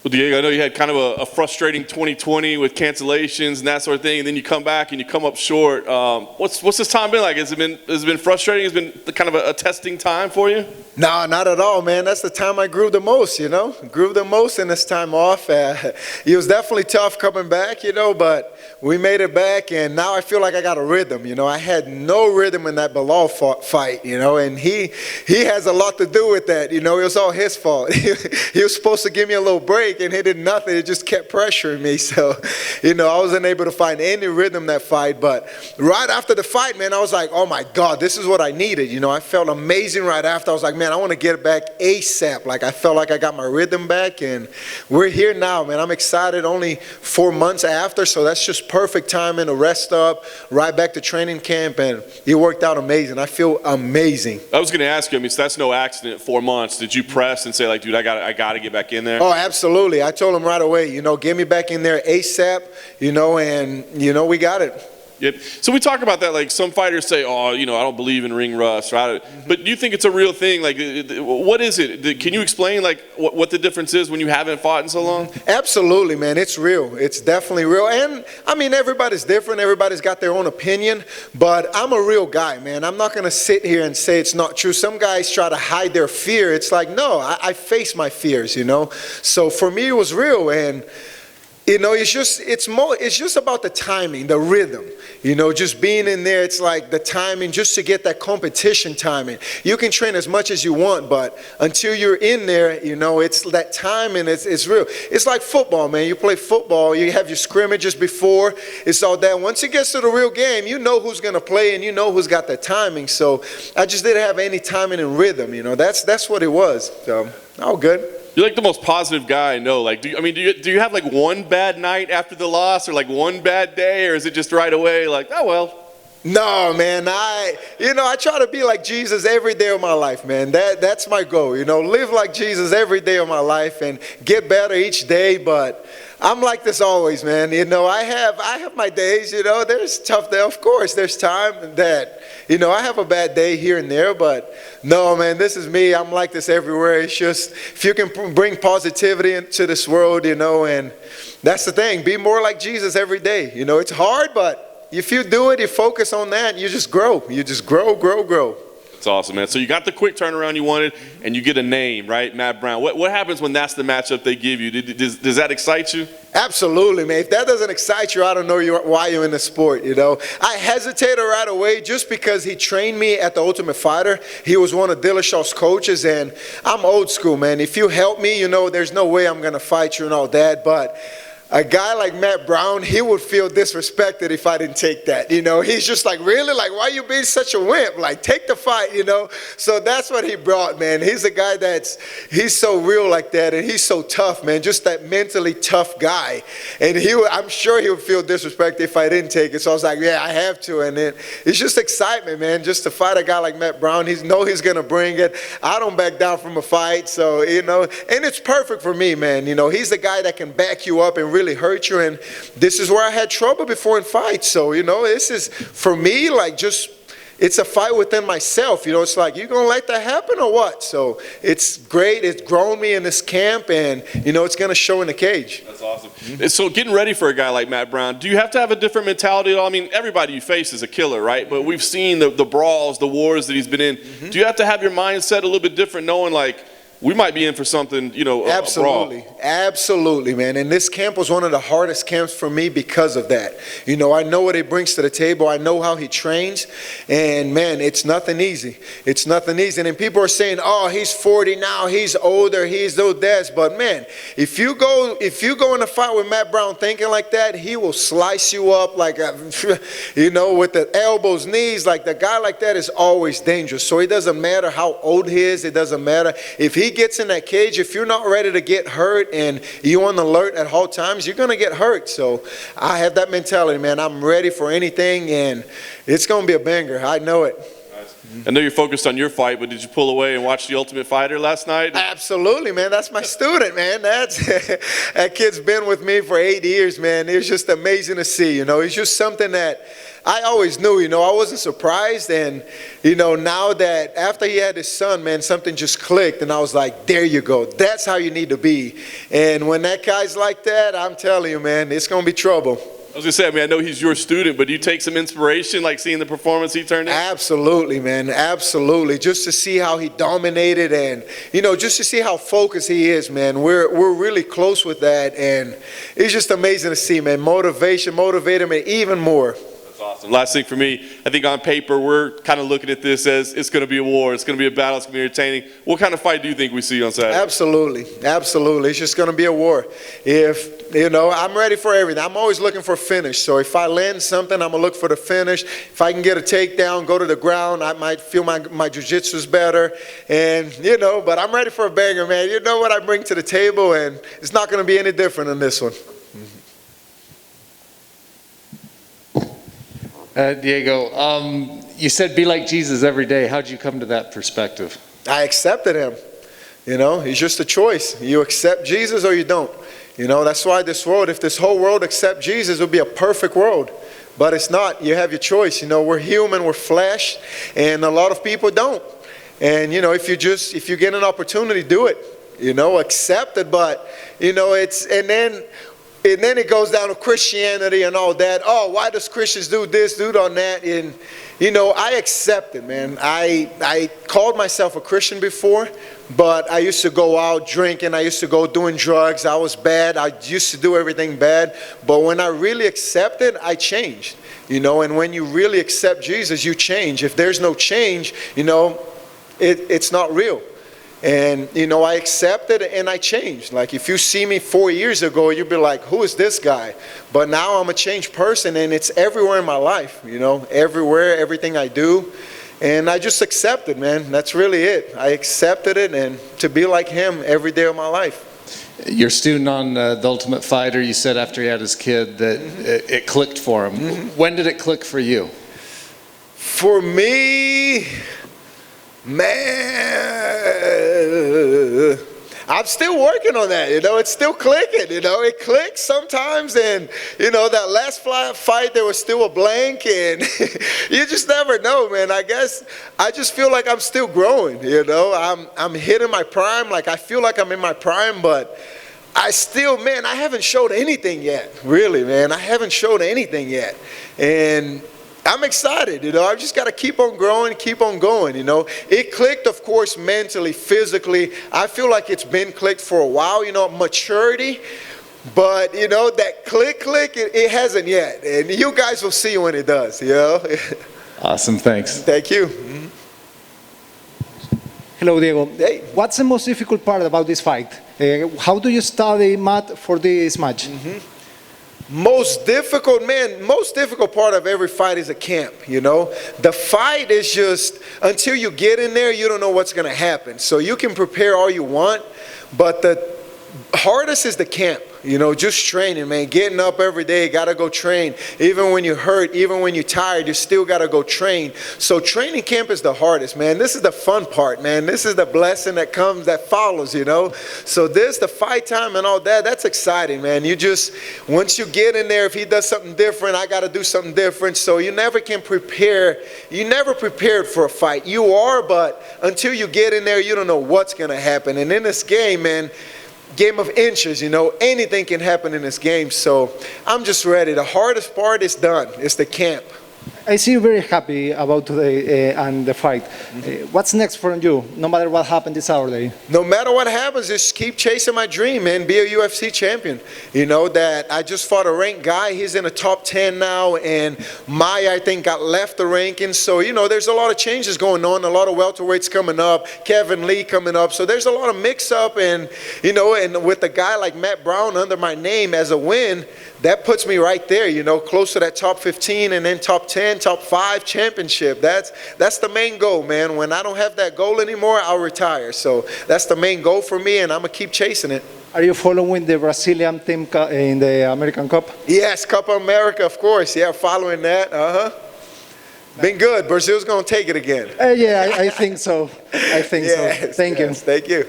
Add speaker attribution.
Speaker 1: Well, Dhiego, I know you had kind of a frustrating 2020 with cancellations and that sort of thing, and then you come back and you come up short. What's this time been like? Has it been frustrating? Has it been kind of a testing time for you?
Speaker 2: No, not at all, man. That's the time I grew the most, Grew the most in this time off. It was definitely tough coming back, but we made it back, and now I feel like I got a rhythm, I had no rhythm in that Bilal fight, and he has a lot to do with that, It was all his fault. He was supposed to give me a little break, and he did nothing. It just kept pressuring me. So, I wasn't able to find any rhythm that fight. But right after the fight, man, I was like, oh, my God, this is what I needed. I felt amazing right after. I was like, man, I want to get it back ASAP. Like, I felt like I got my rhythm back. And we're here now, man. I'm excited. Only 4 months after. So that's just perfect timing to rest up, right back to training camp. And it worked out amazing. I feel amazing.
Speaker 1: I was going to ask you, so that's no accident, 4 months. Did you press and say, like, dude, I got to get back in there?
Speaker 2: Oh, absolutely. I told him right away, get me back in there ASAP, and, we got it.
Speaker 1: Yep. So we talk about that, like some fighters say, oh, I don't believe in ring rust. Right? But do you think it's a real thing? Like, what is it? Can you explain, like, what the difference is when you haven't fought in so long?
Speaker 2: Absolutely, man. It's real. It's definitely real. And, everybody's different. Everybody's got their own opinion. But I'm a real guy, man. I'm not going to sit here and say it's not true. Some guys try to hide their fear. It's like, no, I face my fears, So for me, it was real. And it's just about the timing, the rhythm, just being in there. It's like the timing, just to get that competition timing. You can train as much as you want, but until you're in there, it's that timing. It's real. It's like football, man. You play football, you have your scrimmages before. It's all that. Once it gets to the real game, you know who's going to play and you know who's got the timing. So I just didn't have any timing and rhythm. That's what it was. So all good.
Speaker 1: You're like the most positive guy I know. Like, do you have like one bad night after the loss, or like one bad day, or is it just right away like, oh well?
Speaker 2: No, man. I try to be like Jesus every day of my life, man. That's my goal. Live like Jesus every day of my life and get better each day. But I'm like this always, man. I have my days. There's tough days. Of course, there's time that I have a bad day here and there. But no, man, this is me. I'm like this everywhere. It's just if you can bring positivity into this world, and that's the thing. Be more like Jesus every day. It's hard, but if you do it, you focus on that, you just grow. You just grow.
Speaker 1: That's awesome, man. So you got the quick turnaround you wanted, and you get a name, right? Matt Brown. What happens when that's the matchup they give you? Does that excite you?
Speaker 2: Absolutely, man. If that doesn't excite you, I don't know why you're in the sport, I hesitated right away just because he trained me at the Ultimate Fighter. He was one of Dillashaw's coaches, and I'm old school, man. If you help me, there's no way I'm going to fight you and all that, but a guy like Matt Brown, he would feel disrespected if I didn't take that, He's just like, really? Like, why are you being such a wimp? Like, take the fight, So that's what he brought, man. He's a guy he's so real like that, and he's so tough, man. Just that mentally tough guy. And I'm sure he would feel disrespected if I didn't take it. So I was like, yeah, I have to. And then it's just excitement, man, just to fight a guy like Matt Brown. He's going to bring it. I don't back down from a fight. So, and it's perfect for me, man. He's the guy that can back you up and really hurt you, and this is where I had trouble before in fights. So this is for me like it's a fight within myself. It's like, you gonna let that happen or what? So it's great. It's grown me in this camp, and it's gonna show in the cage.
Speaker 1: That's awesome. So getting ready for a guy like Matt Brown, do you have to have a different mentality at all? Everybody you face is a killer, right? But we've seen the brawls, the wars that he's been in. Do you have to have your mindset a little bit different, knowing like we might be in for something,
Speaker 2: Absolutely. Absolutely, man. And this camp was one of the hardest camps for me because of that. I know what he brings to the table. I know how he trains. And, man, it's nothing easy. It's nothing easy. And then people are saying, oh, he's 40 now. He's older. He's those dads. But, man, if you go in a fight with Matt Brown thinking like that, he will slice you up like, with the elbows, knees. Like, the guy like that is always dangerous. So it doesn't matter how old he is. It doesn't matter. If he gets in that cage, if you're not ready to get hurt and you're on alert at all times, you're going to get hurt. So I have that mentality, man. I'm ready for anything, and it's going to be a banger. I know it.
Speaker 1: I know you're focused on your fight, but did you pull away and watch The Ultimate Fighter last night?
Speaker 2: Absolutely, man. That's my student, man. That kid's been with me for 8 years, man. It's just amazing to see, It's just something that I always knew, I wasn't surprised. And, now that after he had his son, man, something just clicked. And I was like, there you go. That's how you need to be. And when that guy's like that, I'm telling you, man, it's going to be trouble.
Speaker 1: I was going to say, I know he's your student, but do you take some inspiration, like seeing the performance he turned in?
Speaker 2: Absolutely, man. Absolutely. Just to see how he dominated and, just to see how focused he is, man. We're really close with that. And it's just amazing to see, man. Motivate him even more.
Speaker 1: Awesome. Last thing for me, I think on paper we're kind of looking at this as it's going to be a war, it's going to be a battle, it's going to be entertaining. What kind of fight do you think we see on Saturday?
Speaker 2: Absolutely. It's just going to be a war. I'm ready for everything. I'm always looking for a finish. So if I land something, I'm going to look for the finish. If I can get a takedown, go to the ground, I might feel my jiu-jitsu's better. And, but I'm ready for a banger, man. You know what I bring to the table, and it's not going to be any different in this one.
Speaker 3: Dhiego, you said be like Jesus every day. How'd you come to that perspective?
Speaker 2: I accepted him. It's just a choice. You accept Jesus or you don't. That's why if this whole world accept Jesus, it would be a perfect world. But it's not. You have your choice. We're human, we're flesh, and a lot of people don't. And, if you get an opportunity, do it. Accept it. But, and then it goes down to Christianity and all that. Oh, why does Christians do this, do on that? And, I accept it, man. I called myself a Christian before, but I used to go out drinking. I used to go doing drugs. I was bad. I used to do everything bad. But when I really accepted, I changed. And when you really accept Jesus, you change. If there's no change, it's not real. And, I accepted and I changed. Like, if you see me 4 years ago, you'd be like, who is this guy? But now I'm a changed person, and it's everywhere in my life, everywhere, everything I do. And I just accepted, man. That's really it. I accepted it, and to be like him every day of my life.
Speaker 3: Your student on The Ultimate Fighter, you said after he had his kid that it clicked for him. When did it click for you?
Speaker 2: For me, man, I'm still working on that, it's still clicking, it clicks sometimes, and, that last fight, there was still a blank, and you just never know, man. I guess I just feel like I'm still growing, I'm hitting my prime, like I feel like I'm in my prime, but I still, man, I haven't showed anything yet, really, man. I haven't showed anything yet, and I'm excited, I've just got to keep on growing, keep on going, It clicked, of course, mentally, physically. I feel like it's been clicked for a while, maturity. But, that click, it hasn't yet. And you guys will see when it does,
Speaker 3: Awesome, thanks.
Speaker 2: Thank you.
Speaker 4: Hello, Dhiego.
Speaker 2: Hey.
Speaker 4: What's the most difficult part about this fight? How do you study math for this match?
Speaker 2: Most difficult part of every fight is a camp, The fight is just, until you get in there, you don't know what's going to happen. So you can prepare all you want, but the hardest is the camp. Just training, man. Getting up every day, got to go train. Even when you're hurt, even when you're tired, you still got to go train. So training camp is the hardest, man. This is the fun part, man. This is the blessing that follows, So the fight time and all that, that's exciting, man. Once you get in there, if he does something different, I got to do something different. So you never can prepare. You never prepared for a fight. You are, but until you get in there, you don't know what's going to happen. And in this game, man, game of inches, anything can happen in this game. So I'm just ready. The hardest part is done. It's the camp.
Speaker 4: I see you very happy about today and the fight. What's next for you, no matter what happens this Saturday?
Speaker 2: No matter what happens, just keep chasing my dream, man. Be a UFC champion. That I just fought a ranked guy. He's in the top 10 now, and Maya, I think, got left the ranking. So, there's a lot of changes going on, a lot of welterweights coming up, Kevin Lee coming up. So there's a lot of mix-up, and, and with a guy like Matt Brown under my name as a win, that puts me right there, close to that top 15 and then top 10, top 5 championship. That's the main goal, man. When I don't have that goal anymore, I'll retire. So that's the main goal for me, and I'm going to keep chasing it.
Speaker 4: Are you following the Brazilian team in the American Cup?
Speaker 2: Yes, Copa America, of course. Yeah, following that. Been good. Brazil's going to take it again.
Speaker 4: Yeah, I think so. I think so.
Speaker 2: Yes,
Speaker 4: Thank you.
Speaker 2: yes, thank you.